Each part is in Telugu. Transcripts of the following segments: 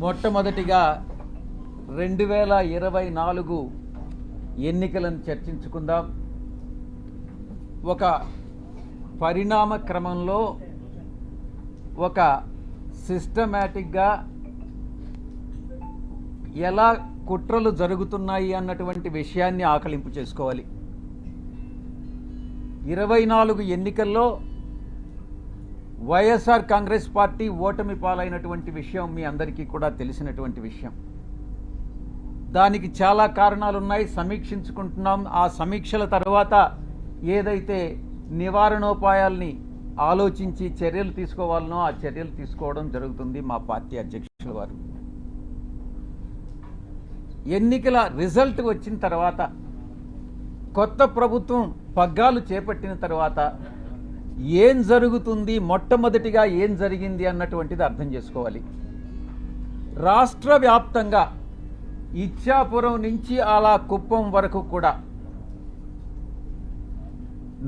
మొట్టమొదటిగా 2024 ఎన్నికలను చర్చించుకుందాం. ఒక పరిణామ క్రమంలో ఒక సిస్టమేటిక్గా ఎలా కుట్రలు జరుగుతున్నాయి అన్నటువంటి విషయాన్ని ఆకలింపు చేసుకోవాలి. 24 ఎన్నికల్లో వైఎస్ఆర్ కాంగ్రెస్ పార్టీ ఓటమి పాలైనటువంటి విషయం మీ అందరికీ కూడా తెలిసినటువంటి విషయం. దానికి చాలా కారణాలు ఉన్నాయి, సమీక్షించుకుంటున్నాం. ఆ సమీక్షల తర్వాత ఏదైతే నివారణోపాయాల్ని ఆలోచించి చర్యలు తీసుకోవాలనో ఆ చర్యలు తీసుకోవడం జరుగుతుంది మా పార్టీ అధ్యక్షుల వారు. ఎన్నికల రిజల్ట్ వచ్చిన తర్వాత, కొత్త ప్రభుత్వం పగ్గాలు చేపట్టిన తర్వాత ఏం జరుగుతుంది, మొట్టమొదటిగా ఏం జరిగింది అన్నటువంటిది అర్థం చేసుకోవాలి. రాష్ట్ర వ్యాప్తంగా ఇచ్చాపురం నుంచి అలా కుప్పం వరకు కూడా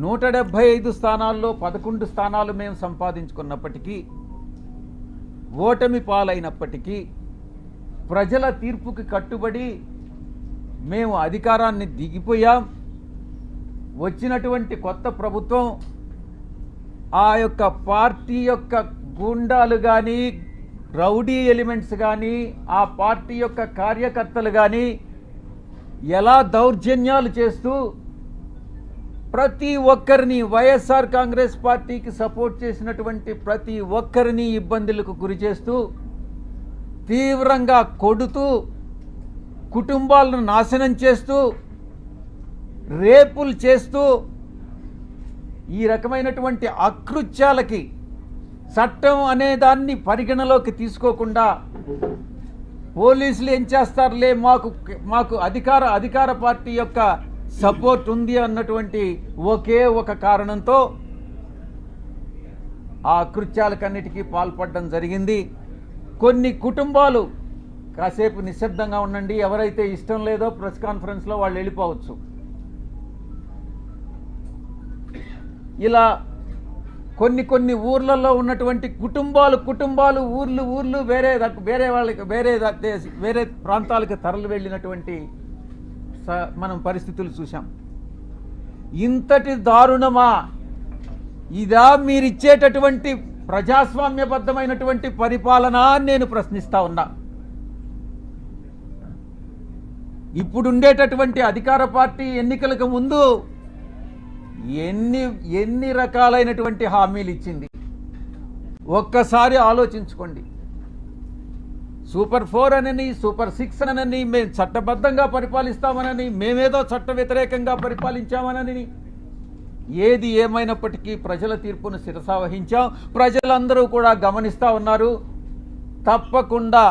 175 స్థానాల్లో 11 స్థానాలు మేము సంపాదించుకున్నప్పటికీ, ఓటమి పాలైనప్పటికీ ప్రజల తీర్పుకి కట్టుబడి మేము అధికారాన్ని దిగిపోయాం. వచ్చినటువంటి కొత్త ప్రభుత్వం ఆ యొక్క పార్టీ యొక్క గూండాలు కానీ, రౌడీ ఎలిమెంట్స్ కానీ, ఆ పార్టీ యొక్క కార్యకర్తలు కానీ ఎలా దౌర్జన్యాలు చేస్తూ ప్రతి ఒక్కరిని, వైఎస్ఆర్ కాంగ్రెస్ పార్టీకి సపోర్ట్ చేసినటువంటి ప్రతి ఒక్కరిని ఇబ్బందులకు గురి చేస్తూ, తీవ్రంగా కొడుతూ, కుటుంబాలను నాశనం చేస్తూ, రేపులు చేస్తూ, ఈ రకమైనటువంటి అకృత్యాలకి చట్టం అనే దాన్ని పరిగణలోకి తీసుకోకుండా పోలీసులు ఏం చేస్తారులే, మాకు అధికార పార్టీ యొక్క సపోర్ట్ ఉంది అన్నటువంటి ఒకే ఒక కారణంతో ఆ అకృత్యాలకన్నిటికీ పాల్పడడం జరిగింది. కొన్ని కుటుంబాలు కాసేపు నిశ్శబ్దంగా ఉండండి, ఎవరైతే ఇష్టం లేదో ప్రెస్ కాన్ఫరెన్స్లో వాళ్ళు వెళ్ళిపోవచ్చు. ఇలా కొన్ని ఊర్లలో ఉన్నటువంటి కుటుంబాలు ఊర్లు వేరే ప్రాంతాలకు తరలి వెళ్ళినటువంటి మనం పరిస్థితులు చూసాం. ఇంతటి దారుణమా ఇదా మీరిచ్చేటటువంటి ప్రజాస్వామ్యబద్ధమైనటువంటి పరిపాలన అని నేను ప్రశ్నిస్తా ఉన్నా. ఇప్పుడుండేటటువంటి అధికార పార్టీ ఎన్నికలకు ముందు ఎన్ని రకాలైనటువంటి హామీలు ఇచ్చింది ఒక్కసారి ఆలోచించుకోండి. సూపర్ 4 అనని, సూపర్ 6 అనని, మేము చట్టబద్ధంగా పరిపాలిస్తామనని, మేమేదో చట్ట వ్యతిరేకంగా పరిపాలించామనని, ఏది ఏమైనప్పటికీ ప్రజల తీర్పును శిరసావహించాం. ప్రజలందరూ కూడా గమనిస్తూ ఉన్నారు. తప్పకుండా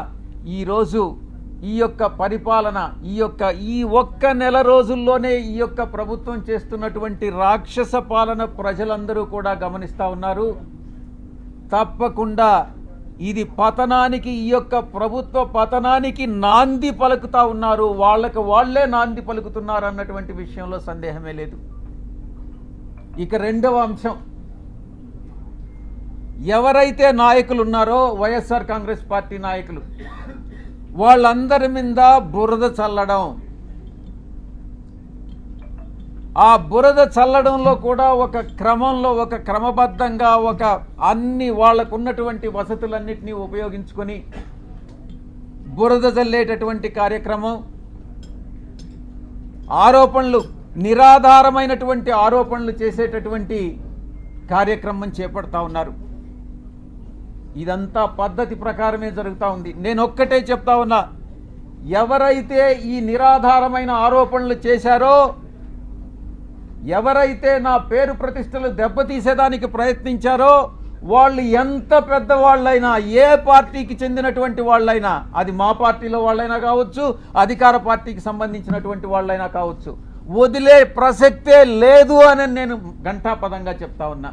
ఈరోజు ఈ యొక్క పరిపాలన, ఈ ఒక్క నెల రోజుల్లోనే ఈ యొక్క ప్రభుత్వం చేస్తున్నటువంటి రాక్షస పాలన ప్రజలందరూ కూడా గమనిస్తూ ఉన్నారు. తప్పకుండా ఇది పతనానికి, ఈ యొక్క ప్రభుత్వ పతనానికి నాంది పలుకుతా ఉన్నారు. వాళ్లే నాంది పలుకుతున్నారు అన్నటువంటి విషయంలో సందేహమే లేదు. ఇక రెండవ అంశం, ఎవరైతే నాయకులు ఉన్నారో వైఎస్ఆర్ కాంగ్రెస్ పార్టీ నాయకులు, వాళ్ళందరి మీద బురద చల్లడం. ఆ బురద చల్లడంలో కూడా ఒక క్రమంలో, ఒక క్రమబద్ధంగా, అన్ని వాళ్లకున్నటువంటి వసతులన్నింటినీ ఉపయోగించుకొని బురద చల్లేటటువంటి కార్యక్రమం, ఆరోపణలు, నిరాధారమైనటువంటి ఆరోపణలు చేసేటటువంటి కార్యక్రమం చేపడతా ఉన్నారు. ఇదంతా పద్ధతి ప్రకారమే జరుగుతూ ఉంది. నేను ఒక్కటే చెప్తా ఉన్నా, ఎవరైతే ఈ నిరాధారమైన ఆరోపణలు చేశారో, ఎవరైతే నా పేరు ప్రతిష్టలు దెబ్బతీసేదానికి ప్రయత్నించారో, వాళ్ళు ఎంత పెద్దవాళ్ళైనా, ఏ పార్టీకి చెందినటువంటి వాళ్ళైనా, అది మా పార్టీలో వాళ్ళైనా కావచ్చు, అధికార పార్టీకి సంబంధించినటువంటి వాళ్ళైనా కావచ్చు, వదిలే ప్రసక్తే లేదు అని నేను ఘంటాపదంగా చెప్తా ఉన్నా.